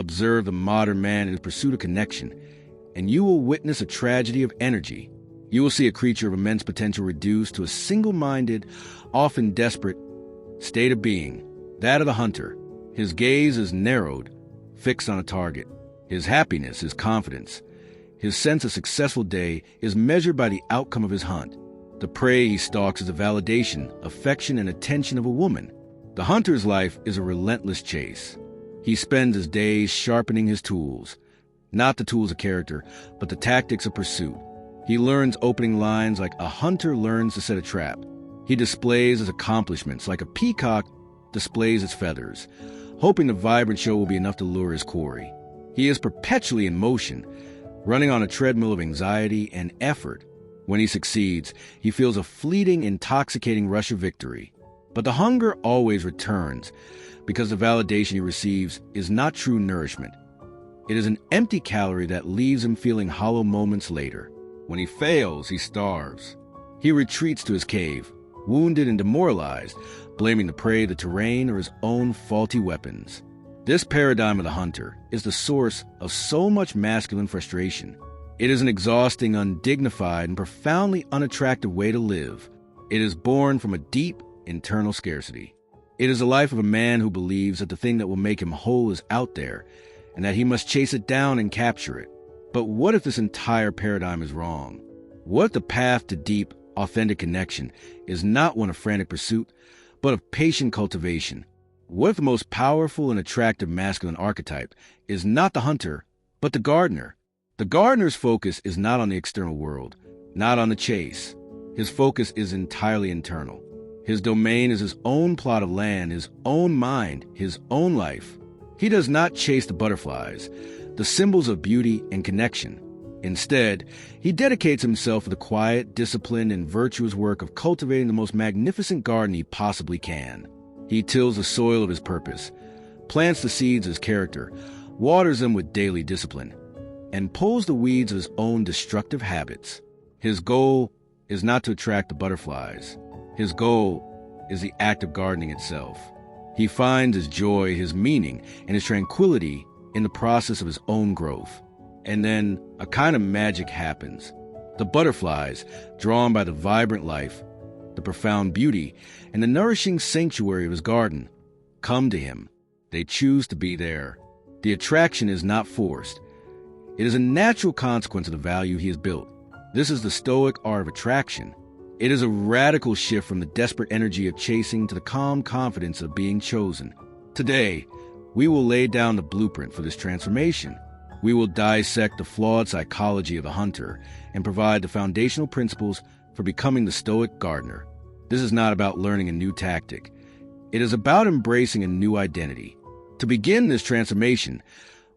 Observe the modern man in his pursuit of connection, and you will witness a tragedy of energy. You will see a creature of immense potential reduced to a single-minded, often desperate state of being, that of the hunter. His gaze is narrowed, fixed on a target. His happiness, his confidence, his sense of successful day is measured by the outcome of his hunt. The prey he stalks is the validation, affection, and attention of a woman. The hunter's life is a relentless chase. He spends his days sharpening his tools, not the tools of character, but the tactics of pursuit. He learns opening lines like a hunter learns to set a trap. He displays his accomplishments like a peacock displays its feathers, hoping the vibrant show will be enough to lure his quarry. He is perpetually in motion, running on a treadmill of anxiety and effort. When he succeeds, he feels a fleeting, intoxicating rush of victory. But the hunger always returns, because the validation he receives is not true nourishment. It is an empty calorie that leaves him feeling hollow moments later. When he fails, he starves. He retreats to his cave, wounded and demoralized, blaming the prey, the terrain, or his own faulty weapons. This paradigm of the hunter is the source of so much masculine frustration. It is an exhausting, undignified, and profoundly unattractive way to live. It is born from a deep, internal scarcity. It is the life of a man who believes that the thing that will make him whole is out there, and that he must chase it down and capture it. But what if this entire paradigm is wrong? What if the path to deep, authentic connection is not one of frantic pursuit, but of patient cultivation? What if the most powerful and attractive masculine archetype is not the hunter, but the gardener? The gardener's focus is not on the external world, not on the chase. His focus is entirely internal. His domain is his own plot of land, his own mind, his own life. He does not chase the butterflies, the symbols of beauty and connection. Instead, he dedicates himself to the quiet, disciplined, and virtuous work of cultivating the most magnificent garden he possibly can. He tills the soil of his purpose, plants the seeds of his character, waters them with daily discipline, and pulls the weeds of his own destructive habits. His goal is not to attract the butterflies. His goal is the act of gardening itself. He finds his joy, his meaning, and his tranquility in the process of his own growth. And then a kind of magic happens. The butterflies, drawn by the vibrant life, the profound beauty, and the nourishing sanctuary of his garden, come to him. They choose to be there. The attraction is not forced. It is a natural consequence of the value he has built. This is the Stoic art of attraction. It is a radical shift from the desperate energy of chasing to the calm confidence of being chosen. Today, we will lay down the blueprint for this transformation. We will dissect the flawed psychology of the hunter and provide the foundational principles for becoming the Stoic gardener. This is not about learning a new tactic. It is about embracing a new identity. To begin this transformation,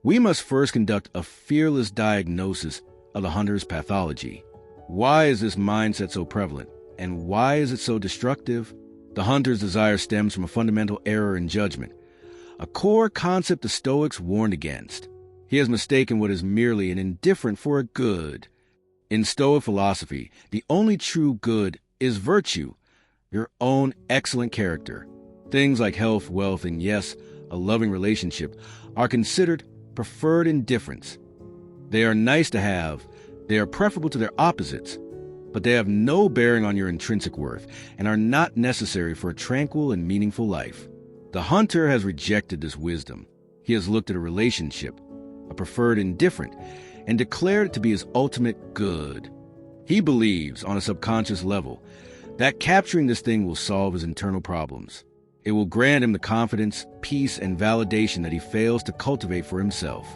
we must first conduct a fearless diagnosis of the hunter's pathology. Why is this mindset so prevalent? And why is it so destructive? The hunter's desire stems from a fundamental error in judgment, a core concept the Stoics warned against. He has mistaken what is merely an indifferent for a good. In Stoic philosophy, the only true good is virtue, your own excellent character. Things like health, wealth, and yes, a loving relationship are considered preferred indifference. They are nice to have, they are preferable to their opposites, but they have no bearing on your intrinsic worth and are not necessary for a tranquil and meaningful life. The hunter has rejected this wisdom. He has looked at a relationship, a preferred indifferent, and declared it to be his ultimate good. He believes, on a subconscious level, that capturing this thing will solve his internal problems. It will grant him the confidence, peace, and validation that he fails to cultivate for himself.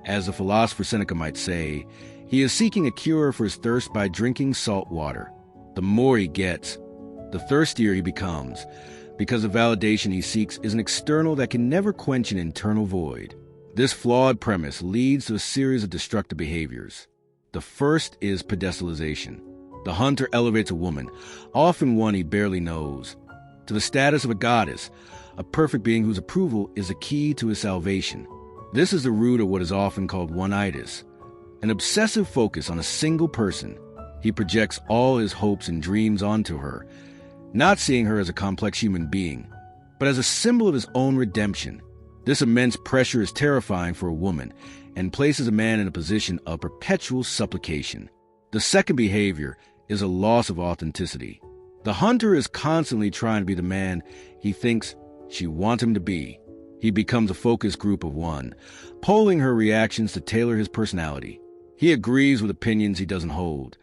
As the philosopher Seneca might say, he is seeking a cure for his thirst by drinking salt water. The more he gets, the thirstier he becomes, because the validation he seeks is an external that can never quench an internal void. This flawed premise leads to a series of destructive behaviors. The first is pedestalization. The hunter elevates a woman, often one he barely knows, to the status of a goddess, a perfect being whose approval is the key to his salvation. This is the root of what is often called one-itis, an obsessive focus on a single person. He projects all his hopes and dreams onto her, not seeing her as a complex human being, but as a symbol of his own redemption. This immense pressure is terrifying for a woman and places a man in a position of perpetual supplication. The second behavior is a loss of authenticity. The hunter is constantly trying to be the man he thinks she wants him to be. He becomes a focus group of one, polling her reactions to tailor his personality. He agrees with opinions he doesn't hold,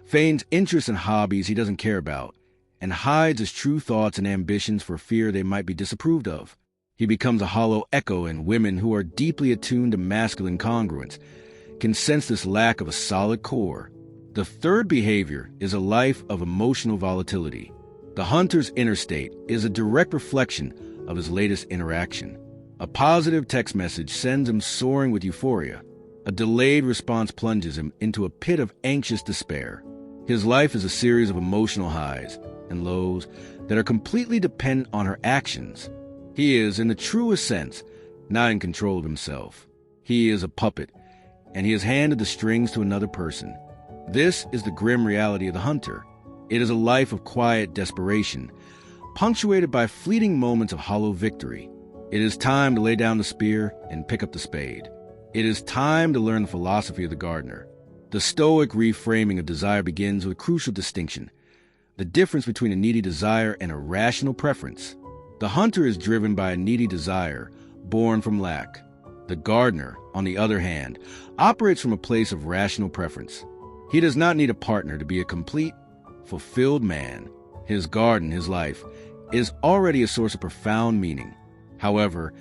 feigns interest in hobbies he doesn't care about, and hides his true thoughts and ambitions for fear they might be disapproved of. He becomes a hollow echo, and women who are deeply attuned to masculine congruence can sense this lack of a solid core. The third behavior is a life of emotional volatility. The hunter's inner state is a direct reflection of his latest interaction. A positive text message sends him soaring with euphoria. A delayed response plunges him into a pit of anxious despair. His life is a series of emotional highs and lows that are completely dependent on her actions. He is, in the truest sense, not in control of himself. He is a puppet, and he has handed the strings to another person. This is the grim reality of the hunter. It is a life of quiet desperation, punctuated by fleeting moments of hollow victory. It is time to lay down the spear and pick up the spade. It is time to learn the philosophy of the gardener. The Stoic reframing of desire begins with a crucial distinction: the difference between a needy desire and a rational preference. The hunter is driven by a needy desire, born from lack. The gardener, on the other hand, operates from a place of rational preference. He does not need a partner to be a complete, fulfilled man. His garden, his life, is already a source of profound meaning. However,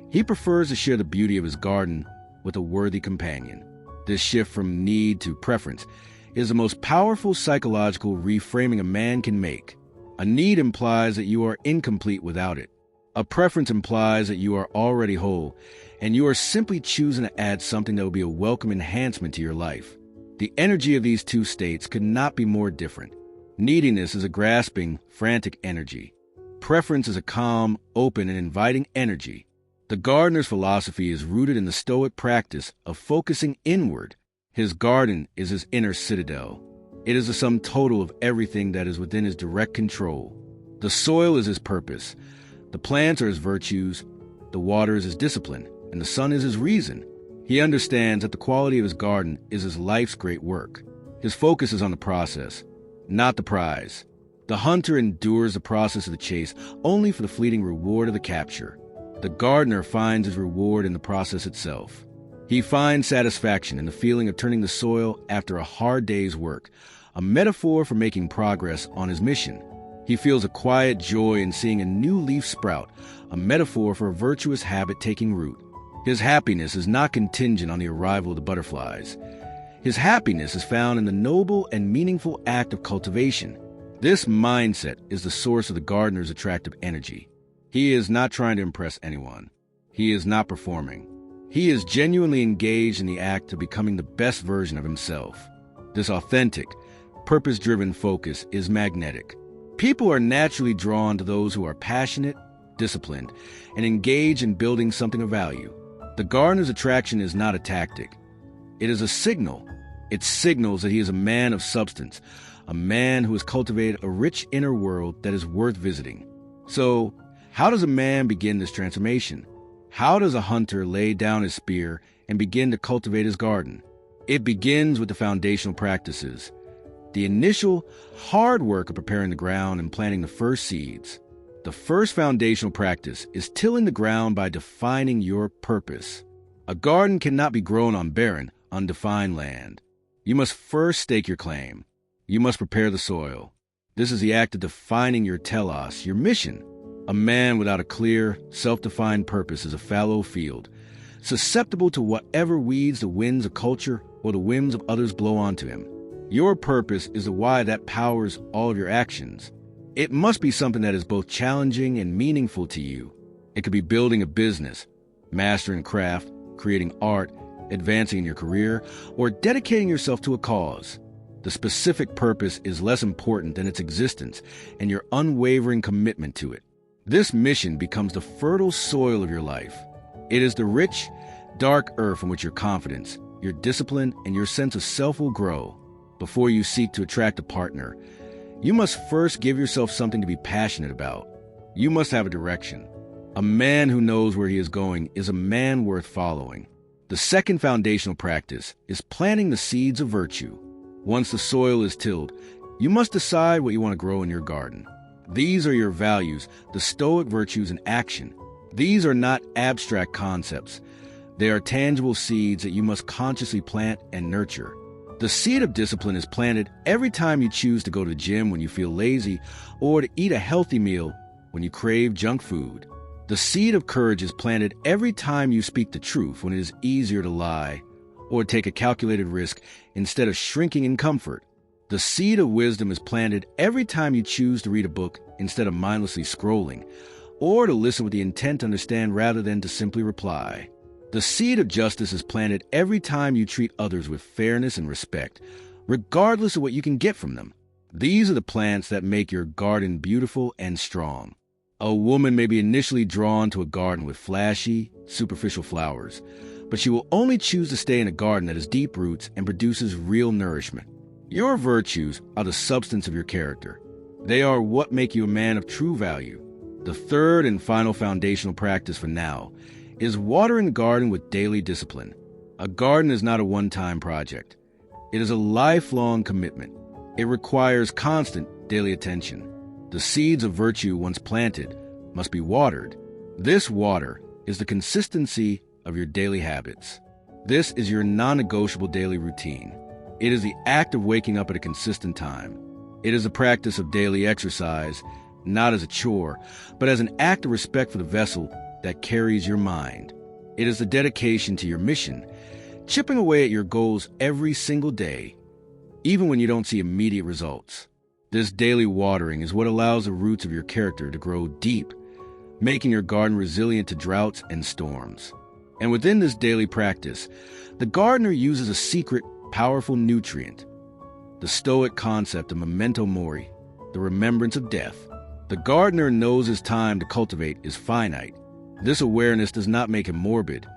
he prefers to share the beauty of his garden with a worthy companion. This shift from need to preference is the most powerful psychological reframing a man can make. A need implies that you are incomplete without it. A preference implies that you are already whole, and you are simply choosing to add something that will be a welcome enhancement to your life. The energy of these two states could not be more different. Neediness is a grasping, frantic energy. Preference is a calm, open, and inviting energy. The gardener's philosophy is rooted in the Stoic practice of focusing inward. His garden is his inner citadel. It is the sum total of everything that is within his direct control. The soil is his purpose. The plants are his virtues. The water is his discipline. And the sun is his reason. He understands that the quality of his garden is his life's great work. His focus is on the process, not the prize. The hunter endures the process of the chase only for the fleeting reward of the capture. The gardener finds his reward in the process itself. He finds satisfaction in the feeling of turning the soil after a hard day's work, a metaphor for making progress on his mission. He feels a quiet joy in seeing a new leaf sprout, a metaphor for a virtuous habit taking root. His happiness is not contingent on the arrival of the butterflies. His happiness is found in the noble and meaningful act of cultivation. This mindset is the source of the gardener's attractive energy. He is not trying to impress anyone. He is not performing. He is genuinely engaged in the act of becoming the best version of himself. This authentic, purpose-driven focus is magnetic. People are naturally drawn to those who are passionate, disciplined, and engaged in building something of value. The gardener's attraction is not a tactic. It is a signal. It signals that he is a man of substance, a man who has cultivated a rich inner world that is worth visiting. So, how does a man begin this transformation? How does a hunter lay down his spear and begin to cultivate his garden? It begins with the foundational practices, the initial hard work of preparing the ground and planting the first seeds. The first foundational practice is tilling the ground by defining your purpose. A garden cannot be grown on barren, undefined land. You must first stake your claim. You must prepare the soil. This is the act of defining your telos, your mission. A man without a clear, self-defined purpose is a fallow field, susceptible to whatever weeds the winds of culture or the whims of others blow onto him. Your purpose is the why that powers all of your actions. It must be something that is both challenging and meaningful to you. It could be building a business, mastering a craft, creating art, advancing in your career, or dedicating yourself to a cause. The specific purpose is less important than its existence and your unwavering commitment to it. This mission becomes the fertile soil of your life. It is the rich, dark earth from which your confidence, your discipline, and your sense of self will grow. Before you seek to attract a partner, you must first give yourself something to be passionate about. You must have a direction. A man who knows where he is going is a man worth following. The second foundational practice is planting the seeds of virtue. Once the soil is tilled, you must decide what you want to grow in your garden. These are your values, the Stoic virtues in action. These are not abstract concepts. They are tangible seeds that you must consciously plant and nurture. The seed of discipline is planted every time you choose to go to the gym when you feel lazy or to eat a healthy meal when you crave junk food. The seed of courage is planted every time you speak the truth when it is easier to lie or take a calculated risk instead of shrinking in comfort. The seed of wisdom is planted every time you choose to read a book instead of mindlessly scrolling or to listen with the intent to understand rather than to simply reply. The seed of justice is planted every time you treat others with fairness and respect, regardless of what you can get from them. These are the plants that make your garden beautiful and strong. A woman may be initially drawn to a garden with flashy, superficial flowers, but she will only choose to stay in a garden that has deep roots and produces real nourishment. Your virtues are the substance of your character. They are what make you a man of true value. The third and final foundational practice for now is watering the garden with daily discipline. A garden is not a one-time project. It is a lifelong commitment. It requires constant daily attention. The seeds of virtue, once planted, must be watered. This water is the consistency of your daily habits. This is your non-negotiable daily routine. It is the act of waking up at a consistent time. It is a practice of daily exercise, not as a chore, but as an act of respect for the vessel that carries your mind. It is a dedication to your mission, chipping away at your goals every single day, even when you don't see immediate results. This daily watering is what allows the roots of your character to grow deep, making your garden resilient to droughts and storms. And within this daily practice, the gardener uses a secret, powerful nutrient, the Stoic concept of memento mori, the remembrance of death. The gardener knows his time to cultivate is finite. This awareness does not make him morbid.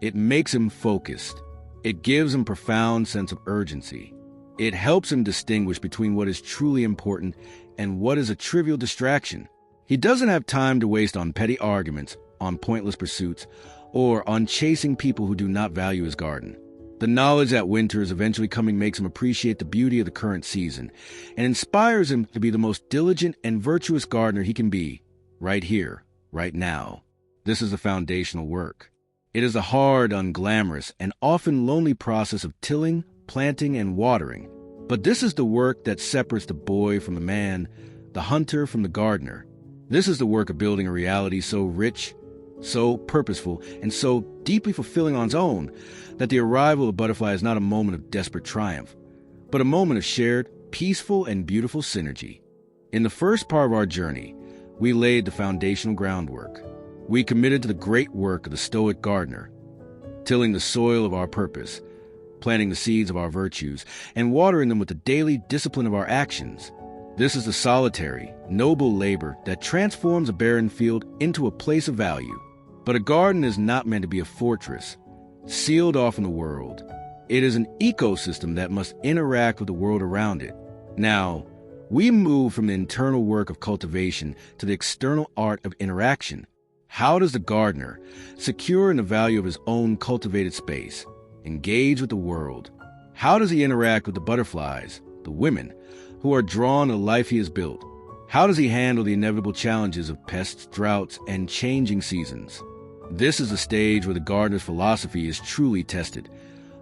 It makes him focused. It gives him a profound sense of urgency. It helps him distinguish between what is truly important and what is a trivial distraction. He doesn't have time to waste on petty arguments, on pointless pursuits, or on chasing people who do not value his garden. The knowledge that winter is eventually coming makes him appreciate the beauty of the current season and inspires him to be the most diligent and virtuous gardener he can be, right here, right now. This is the foundational work. It is a hard, unglamorous, and often lonely process of tilling, planting, and watering. But this is the work that separates the boy from the man, the hunter from the gardener. This is the work of building a reality so rich, so purposeful, and so deeply fulfilling on its own that the arrival of a butterfly is not a moment of desperate triumph, but a moment of shared, peaceful, and beautiful synergy. In the first part of our journey, we laid the foundational groundwork. We committed to the great work of the Stoic gardener, tilling the soil of our purpose, planting the seeds of our virtues, and watering them with the daily discipline of our actions. This is the solitary, noble labor that transforms a barren field into a place of value. But a garden is not meant to be a fortress, sealed off from the world. It is an ecosystem that must interact with the world around it. Now, we move from the internal work of cultivation to the external art of interaction. How does the gardener, secure in the value of his own cultivated space, engage with the world? How does he interact with the butterflies, the women, who are drawn to the life he has built? How does he handle the inevitable challenges of pests, droughts, and changing seasons? This is the stage where the gardener's philosophy is truly tested,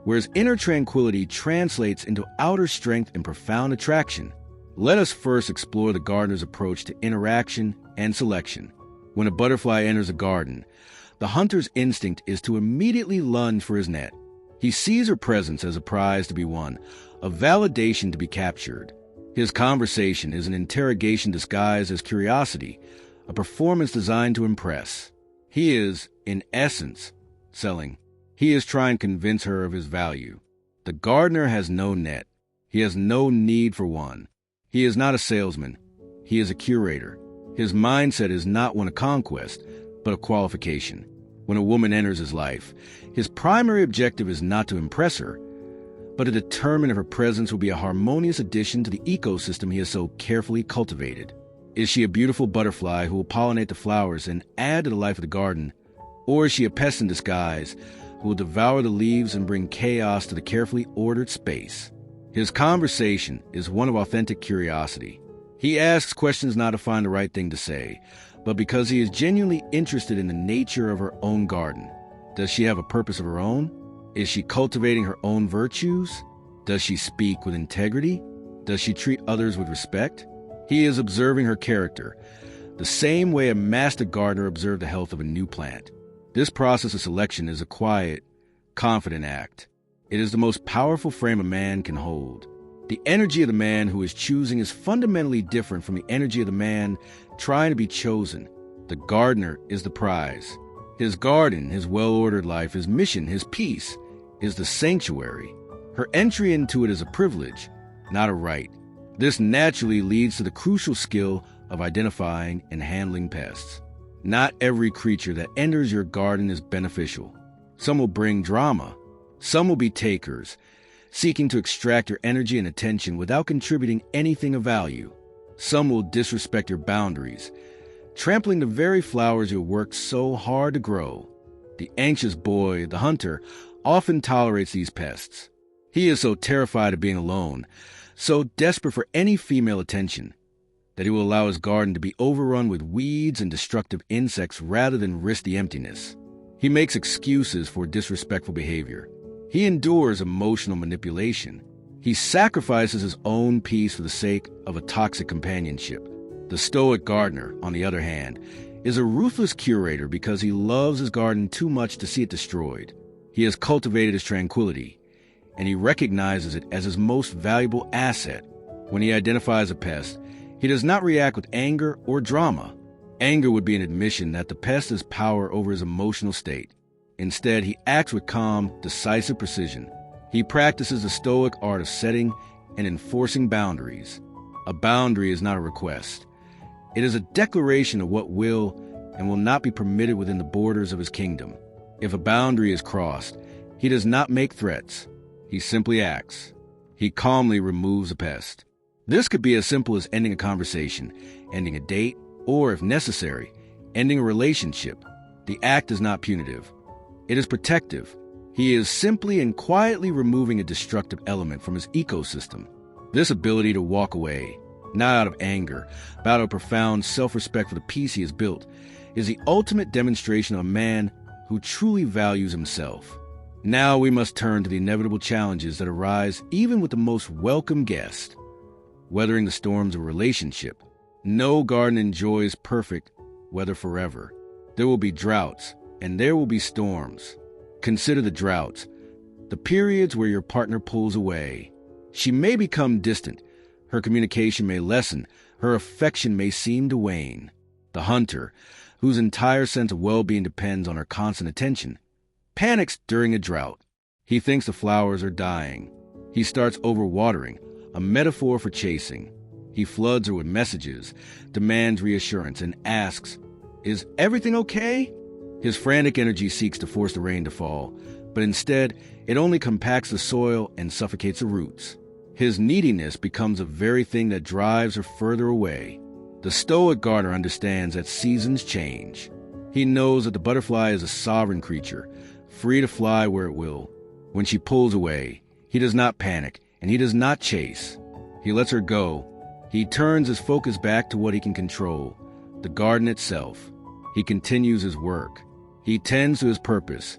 where his inner tranquility translates into outer strength and profound attraction. Let us first explore the gardener's approach to interaction and selection. When a butterfly enters a garden, the hunter's instinct is to immediately lunge for his net. He sees her presence as a prize to be won, a validation to be captured. His conversation is an interrogation disguised as curiosity, a performance designed to impress. He is, in essence, selling. He is trying to convince her of his value. The gardener has no net. He has no need for one. He is not a salesman. He is a curator. His mindset is not one of conquest, but of qualification. When a woman enters his life, his primary objective is not to impress her, but to determine if her presence will be a harmonious addition to the ecosystem he has so carefully cultivated. Is she a beautiful butterfly who will pollinate the flowers and add to the life of the garden? Or is she a pest in disguise who will devour the leaves and bring chaos to the carefully ordered space? His conversation is one of authentic curiosity. He asks questions not to find the right thing to say, but because he is genuinely interested in the nature of her own garden. Does she have a purpose of her own? Is she cultivating her own virtues? Does she speak with integrity? Does she treat others with respect? He is observing her character, the same way a master gardener observed the health of a new plant. This process of selection is a quiet, confident act. It is the most powerful frame a man can hold. The energy of the man who is choosing is fundamentally different from the energy of the man trying to be chosen. The gardener is the prize. His garden, his well-ordered life, his mission, his peace, is the sanctuary. Her entry into it is a privilege, not a right. This naturally leads to the crucial skill of identifying and handling pests. Not every creature that enters your garden is beneficial. Some will bring drama. Some will be takers, seeking to extract your energy and attention without contributing anything of value. Some will disrespect your boundaries, trampling the very flowers you worked so hard to grow. The anxious boy, the hunter, often tolerates these pests. He is so terrified of being alone, so desperate for any female attention, that he will allow his garden to be overrun with weeds and destructive insects rather than risk the emptiness. He makes excuses for disrespectful behavior. He endures emotional manipulation. He sacrifices his own peace for the sake of a toxic companionship. The Stoic gardener, on the other hand, is a ruthless curator because he loves his garden too much to see it destroyed. He has cultivated his tranquility, and he recognizes it as his most valuable asset. When he identifies a pest, he does not react with anger or drama. Anger would be an admission that the pest has power over his emotional state. Instead, he acts with calm, decisive precision. He practices the Stoic art of setting and enforcing boundaries. A boundary is not a request. It is a declaration of what will and will not be permitted within the borders of his kingdom. If a boundary is crossed, he does not make threats. He simply acts. He calmly removes a pest. This could be as simple as ending a conversation, ending a date, or, if necessary, ending a relationship. The act is not punitive. It is protective. He is simply and quietly removing a destructive element from his ecosystem. This ability to walk away, not out of anger, but out of profound self-respect for the peace he has built, is the ultimate demonstration of a man who truly values himself. Now we must turn to the inevitable challenges that arise even with the most welcome guest. Weathering the storms of a relationship. No garden enjoys perfect weather forever. There will be droughts, and there will be storms. Consider the droughts, the periods where your partner pulls away. She may become distant, her communication may lessen, her affection may seem to wane. The hunter, whose entire sense of well-being depends on her constant attention, panics during a drought. He thinks the flowers are dying. He starts overwatering, a metaphor for chasing. He floods her with messages, demands reassurance, and asks, "Is everything okay?" His frantic energy seeks to force the rain to fall, but instead, it only compacts the soil and suffocates the roots. His neediness becomes the very thing that drives her further away. The Stoic gardener understands that seasons change. He knows that the butterfly is a sovereign creature, free to fly where it will. When she pulls away, he does not panic, and he does not chase. He lets her go. He turns his focus back to what he can control, the garden itself. He continues his work. He tends to his purpose.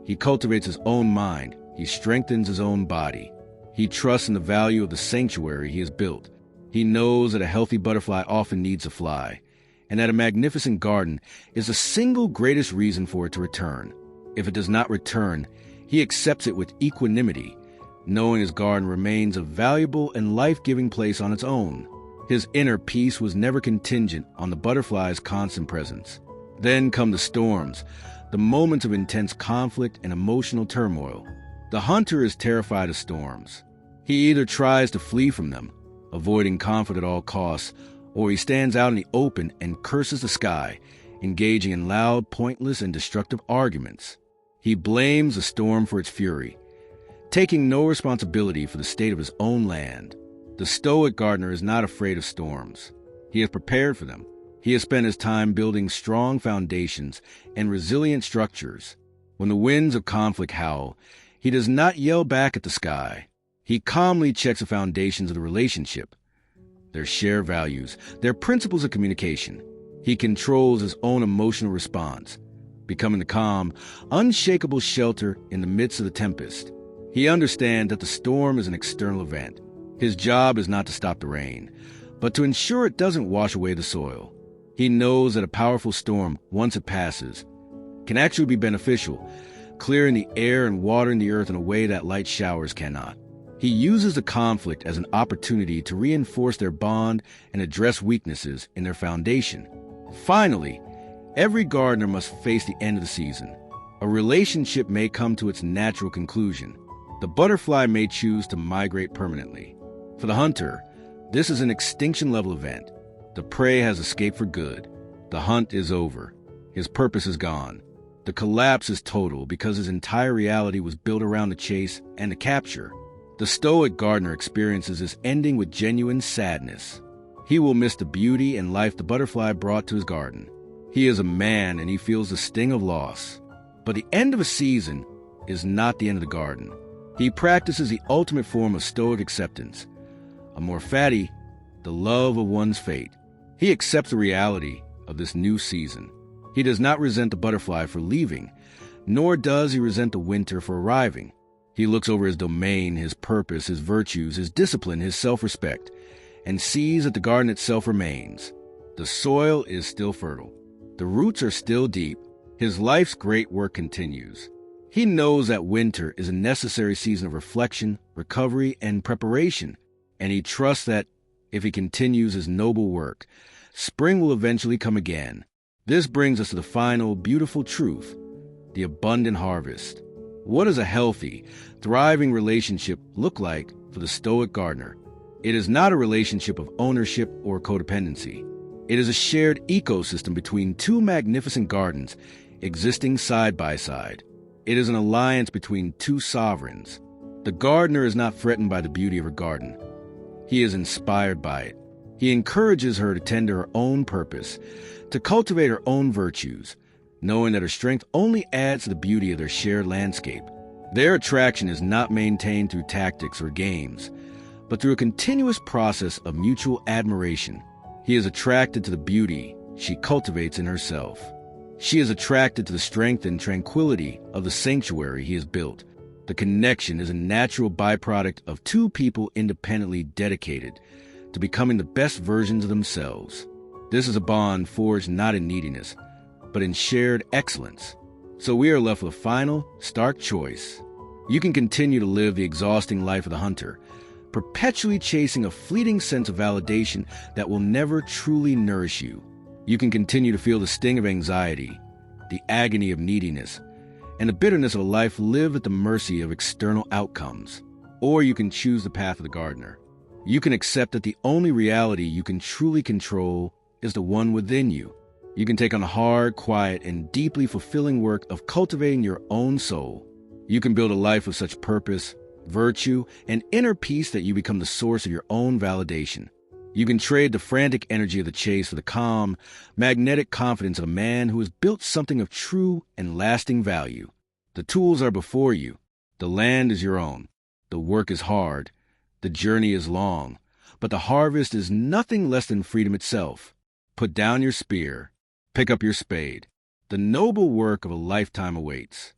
He cultivates his own mind. He strengthens his own body. He trusts in the value of the sanctuary he has built. He knows that a healthy butterfly often needs a fly, and that a magnificent garden is the single greatest reason for it to return. If it does not return, he accepts it with equanimity, knowing his garden remains a valuable and life-giving place on its own. His inner peace was never contingent on the butterfly's constant presence. Then come the storms, the moments of intense conflict and emotional turmoil. The hunter is terrified of storms. He either tries to flee from them, avoiding conflict at all costs, or he stands out in the open and curses the sky, engaging in loud, pointless, and destructive arguments. He blames the storm for its fury, taking no responsibility for the state of his own land. The Stoic gardener is not afraid of storms. He has prepared for them. He has spent his time building strong foundations and resilient structures. When the winds of conflict howl, he does not yell back at the sky. He calmly checks the foundations of the relationship, their shared values, their principles of communication. He controls his own emotional response, becoming the calm, unshakable shelter in the midst of the tempest. He understands that the storm is an external event. His job is not to stop the rain, but to ensure it doesn't wash away the soil. He knows that a powerful storm, once it passes, can actually be beneficial, clearing the air and watering the earth in a way that light showers cannot. He uses the conflict as an opportunity to reinforce their bond and address weaknesses in their foundation. Finally, every gardener must face the end of the season. A relationship may come to its natural conclusion. The butterfly may choose to migrate permanently. For the hunter, this is an extinction-level event. The prey has escaped for good. The hunt is over. His purpose is gone. The collapse is total because his entire reality was built around the chase and the capture. The Stoic gardener experiences this ending with genuine sadness. He will miss the beauty and life the butterfly brought to his garden. He is a man and he feels the sting of loss. But the end of a season is not the end of the garden. He practices the ultimate form of Stoic acceptance. Amor fati, the love of one's fate. He accepts the reality of this new season. He does not resent the butterfly for leaving, nor does he resent the winter for arriving. He looks over his domain, his purpose, his virtues, his discipline, his self-respect, and sees that the garden itself remains. The soil is still fertile. The roots are still deep. His life's great work continues. He knows that winter is a necessary season of reflection, recovery, and preparation, and he trusts that if he continues his noble work, spring will eventually come again. This brings us to the final, beautiful truth, the abundant harvest. What does a healthy, thriving relationship look like for the Stoic gardener? It is not a relationship of ownership or codependency. It is a shared ecosystem between two magnificent gardens existing side by side. It is an alliance between two sovereigns. The gardener is not threatened by the beauty of her garden. He is inspired by it. He encourages her to tend to her own purpose, to cultivate her own virtues, knowing that her strength only adds to the beauty of their shared landscape. Their attraction is not maintained through tactics or games, but through a continuous process of mutual admiration. He is attracted to the beauty she cultivates in herself. She is attracted to the strength and tranquility of the sanctuary he has built. The connection is a natural byproduct of two people independently dedicated to becoming the best versions of themselves. This is a bond forged not in neediness, but in shared excellence. So we are left with a final, stark choice. You can continue to live the exhausting life of the hunter, perpetually chasing a fleeting sense of validation that will never truly nourish you. You can continue to feel the sting of anxiety, the agony of neediness, and the bitterness of a life lived at the mercy of external outcomes. Or you can choose the path of the gardener. You can accept that the only reality you can truly control is the one within you. You can take on the hard, quiet, and deeply fulfilling work of cultivating your own soul. You can build a life of such purpose, virtue, and inner peace that you become the source of your own validation. You can trade the frantic energy of the chase for the calm, magnetic confidence of a man who has built something of true and lasting value. The tools are before you. The land is your own. The work is hard. The journey is long. But the harvest is nothing less than freedom itself. Put down your spear. Pick up your spade. The noble work of a lifetime awaits.